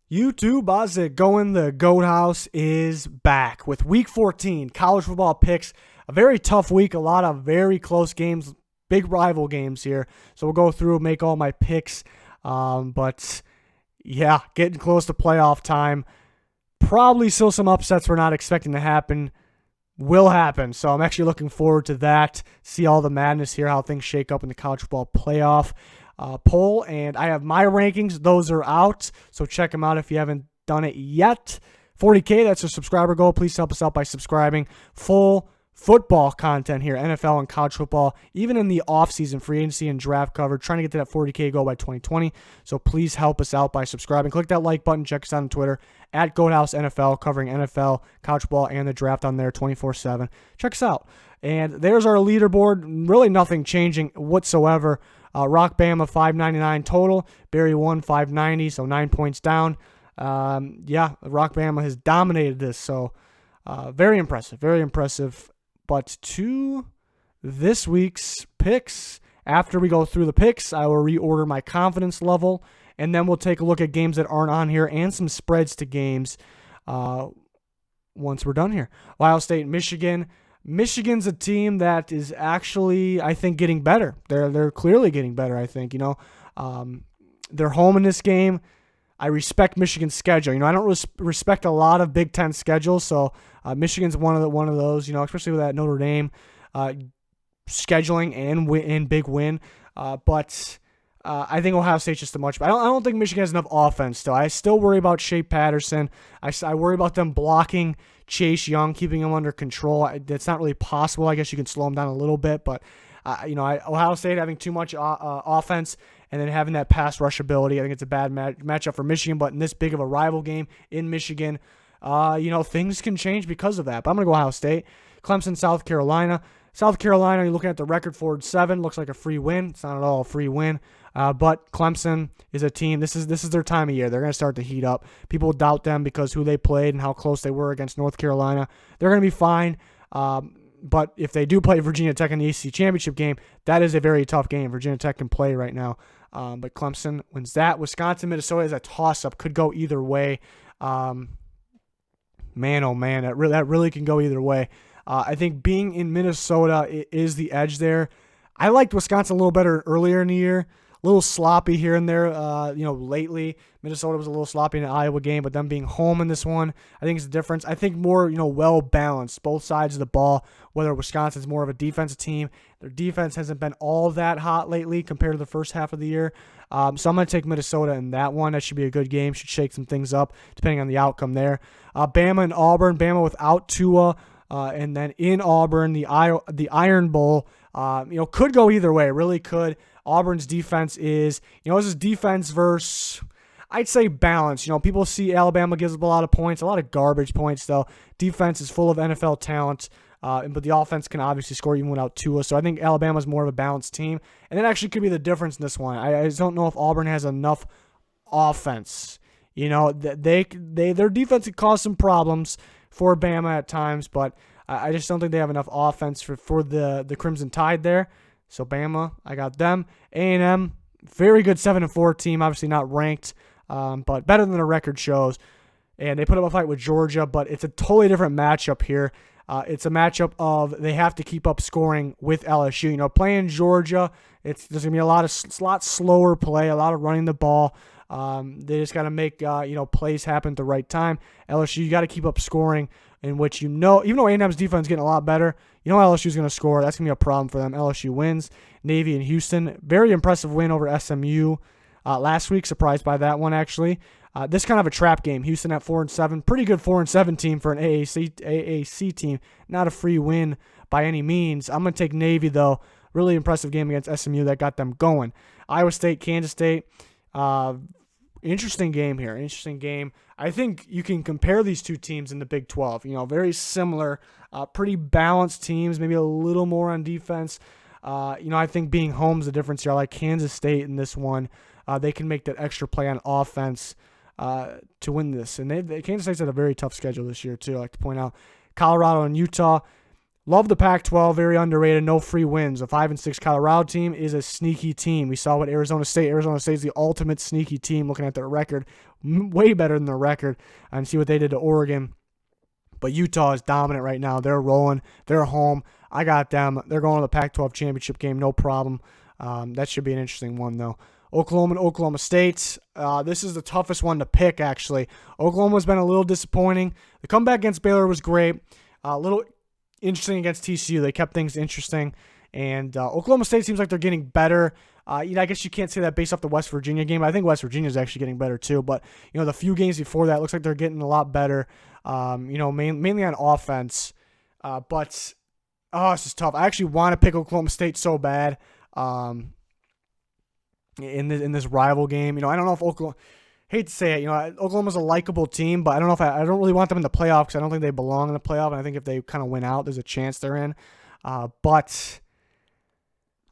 YouTube, how's it going? The Goat House is back with Week 14 college football picks. A very tough week, a lot of very close games, big rival games here. So we'll go through, make all my picks. But yeah, getting close to playoff time. Probably still some upsets we're not expecting to happen. Will happen. So I'm actually looking forward to that. See all the madness here, how things shake up in the college football playoff poll. And I have my rankings. Those are out. So check them out if you haven't done it yet. 40K, that's a subscriber goal. Please help us out by subscribing. Full football content here, NFL and college football, even in the offseason, free agency and draft coverage, trying to get to that 40K goal by 2020. So please help us out by subscribing. Click that like button. Check us out on Twitter at GoatHouse NFL, covering NFL, college football, and the draft on there 24/7. Check us out. And there's our leaderboard. Really nothing changing whatsoever. Rock Bama 599 total. Barry 1 590, so 9 points down. Rock Bama has dominated this. So very impressive. Very impressive. But to this week's picks, after we go through the picks, I will reorder my confidence level, and then we'll take a look at games that aren't on here and some spreads to games once we're done here. Ohio State, Michigan. Michigan's a team that is actually, I think, getting better. They're clearly getting better, I think. They're home in this game. I respect Michigan's schedule. I don't respect a lot of Big Ten schedules, so Michigan's one of those. Especially with that Notre Dame scheduling and big win. But I think Ohio State's just too much. But I don't think Michigan has enough offense still. I still worry about Shea Patterson. I worry about them blocking Chase Young, keeping him under control. That's not really possible. I guess you can slow him down a little bit, but Ohio State having too much offense and then having that pass rush ability, I think it's a bad matchup for Michigan. But in this big of a rival game in Michigan, things can change because of that. But I'm going to go Ohio State. Clemson, South Carolina. South Carolina, you're looking at the record 4-7. Looks like a free win. It's not at all a free win. But Clemson is a team. This is their time of year. They're going to start to heat up. People doubt them because who they played and how close they were against North Carolina. They're going to be fine. But if they do play Virginia Tech in the ACC championship game, that is a very tough game. Virginia Tech can play right now. But Clemson wins that. Wisconsin, Minnesota is a toss-up. Could go either way. Man, oh man, that really can go either way. I think being in Minnesota is the edge there. I liked Wisconsin a little better earlier in the year. A little sloppy here and there, lately. Minnesota was a little sloppy in the Iowa game, but them being home in this one, I think is the difference. I think more, well-balanced, both sides of the ball, whether Wisconsin's more of a defensive team. Their defense hasn't been all that hot lately compared to the first half of the year. So I'm going to take Minnesota in that one. That should be a good game. Should shake some things up, depending on the outcome there. Bama and Auburn. Bama without Tua. And then in Auburn, the Iron Bowl, could go either way. It really could. Auburn's defense is, this is defense versus, I'd say, balance. People see Alabama gives up a lot of points, a lot of garbage points, though. Defense is full of NFL talent, but the offense can obviously score even without Tua. So I think Alabama's more of a balanced team. And that actually could be the difference in this one. I just don't know if Auburn has enough offense. Their defense could cause some problems for Bama at times, but I just don't think they have enough offense for the Crimson Tide there. So Bama, I got them. A&M, very good 7-4 team, obviously not ranked, but better than the record shows. And they put up a fight with Georgia, but it's a totally different matchup here. It's a matchup of they have to keep up scoring with LSU. Playing Georgia, there's going to be a lot slower play, a lot of running the ball. They just got to make plays happen at the right time. LSU, you got to keep up scoring, in which even though A&M's defense is getting a lot better, LSU's going to score. That's going to be a problem for them. LSU wins. Navy and Houston, very impressive win over SMU last week. Surprised by that one, actually. This kind of a trap game. Houston at 4-7, pretty good 4-7 team for an AAC team. Not a free win by any means. I'm going to take Navy though. Really impressive game against SMU that got them going. Iowa State, Kansas State. Interesting game here. Interesting game. I think you can compare these two teams in the Big 12. Very similar, pretty balanced teams, maybe a little more on defense. I think being home is the difference here. I like Kansas State in this one. They can make that extra play on offense to win this. And Kansas State's had a very tough schedule this year, too. I like to point out Colorado and Utah. Love the Pac-12, very underrated, no free wins. A 5-6 Colorado team is a sneaky team. We saw what Arizona State. Arizona State is the ultimate sneaky team looking at their record. way better than their record, and see what they did to Oregon. But Utah is dominant right now. They're rolling. They're home. I got them. They're going to the Pac-12 championship game, no problem. That should be an interesting one, though. Oklahoma and Oklahoma State. This is the toughest one to pick, actually. Oklahoma's been a little disappointing. The comeback against Baylor was great. A little interesting against TCU. They kept things interesting. And Oklahoma State seems like they're getting better. I guess you can't say that based off the West Virginia game. I think West Virginia is actually getting better too. But the few games before that, looks like they're getting a lot better. Mainly on offense. But this is tough. I actually want to pick Oklahoma State so bad. In this rival game, I don't know if Oklahoma. Hate to say it, Oklahoma's a likable team, but I don't know if I don't really want them in the playoff because I don't think they belong in the playoff. And I think if they kind of win out, there's a chance they're in. But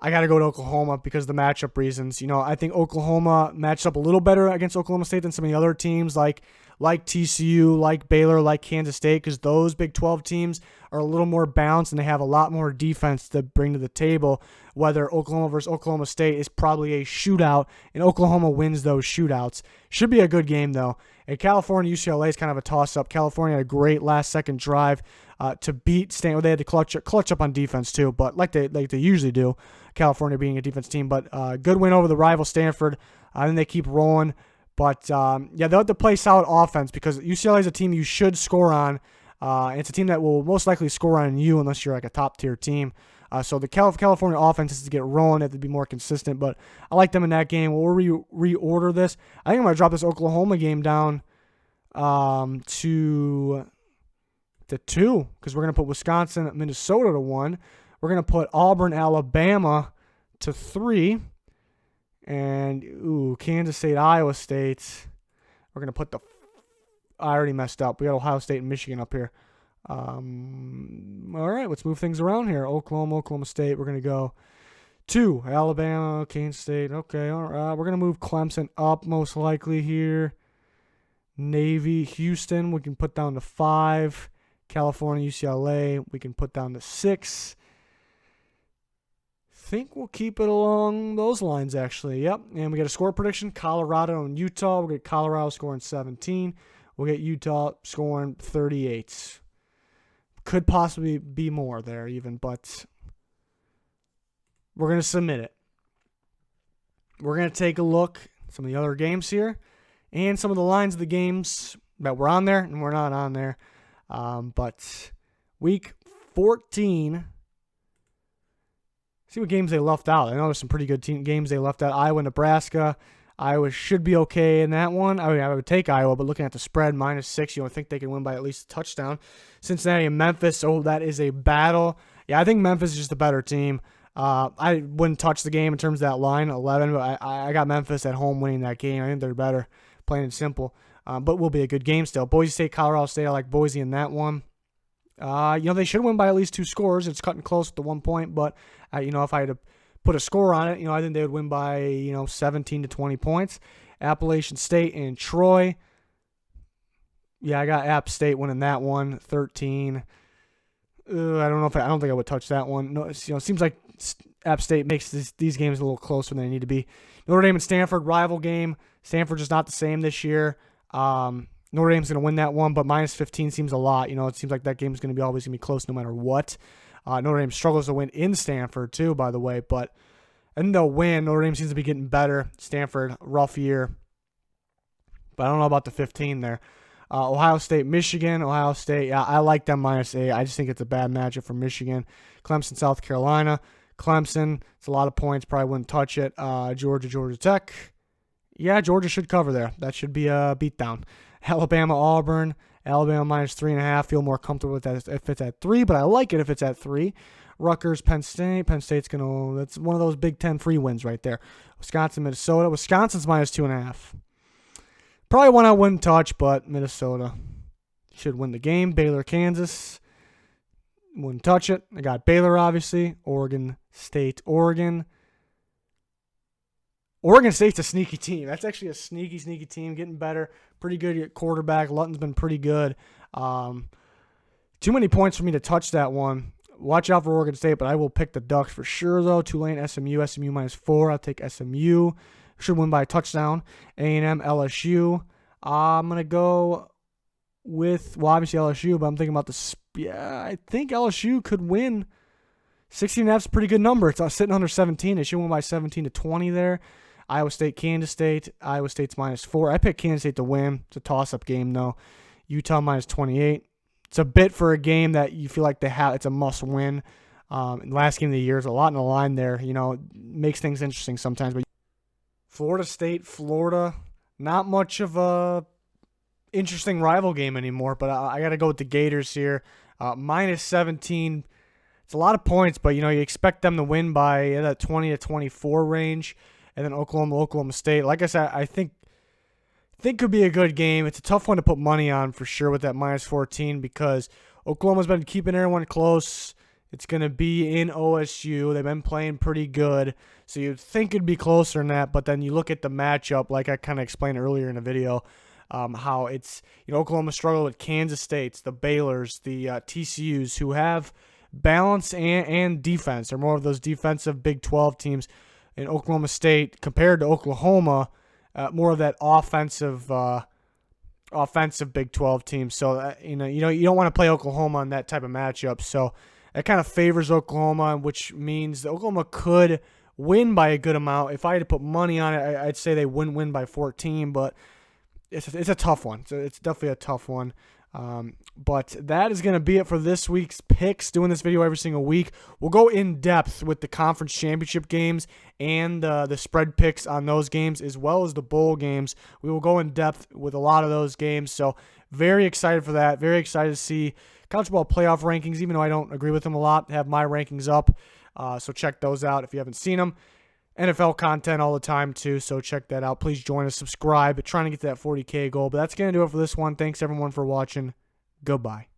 I got to go to Oklahoma because of the matchup reasons. I think Oklahoma matched up a little better against Oklahoma State than some of the other teams like TCU, like Baylor, like Kansas State, because those Big 12 teams are a little more balanced and they have a lot more defense to bring to the table. Whether Oklahoma versus Oklahoma State is probably a shootout, and Oklahoma wins those shootouts. Should be a good game, though. And California UCLA is kind of a toss-up. California had a great last-second drive to beat Stanford. They had to clutch up on defense, too, but like they usually do, California being a defense team. But good win over the rival Stanford. I think they keep rolling. But, they'll have to play solid offense because UCLA is a team you should score on. It's a team that will most likely score on you unless you're like a top-tier team. So the California offense has to get rolling. They have to be more consistent. But I like them in that game. We'll reorder this. I think I'm going to drop this Oklahoma game down to 2 because we're going to put Wisconsin, Minnesota to 1. We're going to put Auburn, Alabama to 3. And, Kansas State, Iowa State. We're going to put I already messed up. We got Ohio State and Michigan up here. All right, let's move things around here. Oklahoma State. We're going to go 2. Alabama, Kansas State. Okay, all right. We're going to move Clemson up most likely here. Navy, Houston, we can put down to 5. California, UCLA, we can put down to 6. Think we'll keep it along those lines, actually. Yep. And we got a score prediction. Colorado and Utah. We'll get Colorado scoring 17. We'll get Utah scoring 38. Could possibly be more there even, but we're going to submit it. We're going to take a look at some of the other games here and some of the lines of the games that were on there and we're not on there. But week 14... see what games they left out. I know there's some pretty good games they left out. Iowa, Nebraska. Iowa should be okay in that one. I would take Iowa, but looking at the spread, -6, I think they can win by at least a touchdown. Cincinnati and Memphis, that is a battle. Yeah, I think Memphis is just a better team. I wouldn't touch the game in terms of that line, 11, but I got Memphis at home winning that game. I think they're better, plain and simple. But will be a good game still. Boise State, Colorado State, I like Boise in that one. They should win by at least 2 scores. It's cutting close to 1 point, but if I had to put a score on it, I think they would win by 17 to 20 points. Appalachian State and Troy. Yeah, I got App State winning that one, 13. I don't think I would touch that one. No, it seems like App State makes these games a little closer than they need to be. Notre Dame and Stanford, rival game. Stanford's just not the same this year. Notre Dame's going to win that one, but -15 seems a lot. It seems like that game's going to be always going to be close no matter what. Notre Dame struggles to win in Stanford too, by the way, and they'll win. Notre Dame seems to be getting better. Stanford, rough year, but I don't know about the 15 there. Ohio State, Michigan. Ohio State, yeah, I like them -8. I just think it's a bad matchup for Michigan. Clemson, South Carolina. Clemson, it's a lot of points. Probably wouldn't touch it. Georgia Tech. Yeah, Georgia should cover there. That should be a beatdown. Alabama, Auburn. Alabama -3.5. Feel more comfortable with that if it's at 3, but I like it if it's at 3. Rutgers, Penn State. Penn State's that's one of those Big Ten free wins right there. Wisconsin, Minnesota. Wisconsin's -2.5. Probably one I wouldn't touch, but Minnesota should win the game. Baylor, Kansas. Wouldn't touch it. I got Baylor, obviously. Oregon State, Oregon. Oregon State's a sneaky team. That's actually a sneaky team, getting better. Pretty good at quarterback. Lutton's been pretty good. Too many points for me to touch that one. Watch out for Oregon State, but I will pick the Ducks for sure, though. Tulane, SMU -4. I'll take SMU. Should win by a touchdown. A&M, LSU. I'm going to go with, well, obviously LSU, but I'm thinking about I think LSU could win. 16.5 is a pretty good number. It's sitting under 17. They should win by 17-20 there. Iowa State, Kansas State. Iowa State's -4. I picked Kansas State to win. It's a toss-up game, though. Utah -28. It's a bit for a game that you feel like it's a must-win. Last game of the year is a lot in the line there. Makes things interesting sometimes. But Florida State, Florida, not much of a interesting rival game anymore. But I got to go with the Gators here. -17. It's a lot of points, but you expect them to win by that 20-24 range. And then Oklahoma State. Like I said, I think could be a good game. It's a tough one to put money on for sure with that -14 because Oklahoma's been keeping everyone close. It's going to be in OSU. They've been playing pretty good. So you'd think it'd be closer than that, but then you look at the matchup, like I kind of explained earlier in the video, how it's, Oklahoma struggled with Kansas States, the Baylors, the TCUs, who have balance and defense. They're more of those defensive Big 12 teams. In Oklahoma State, compared to Oklahoma, more of that offensive Big 12 team. So you don't want to play Oklahoma in that type of matchup. So it kind of favors Oklahoma, which means that Oklahoma could win by a good amount. If I had to put money on it, I'd say they wouldn't win by 14, but it's a tough one. So it's definitely a tough one. But that is going to be it for this week's picks. Doing this video every single week. We'll go in depth with the conference championship games and the spread picks on those games, as well as the bowl games. We will go in depth with a lot of those games. So very excited for that. Very excited to see college football playoff rankings, even though I don't agree with them a lot. I have my rankings up. So check those out if you haven't seen them. NFL content all the time too, so check that out. Please join us, subscribe. Trying to get to that 40K goal. But that's going to do it for this one. Thanks everyone for watching. Goodbye.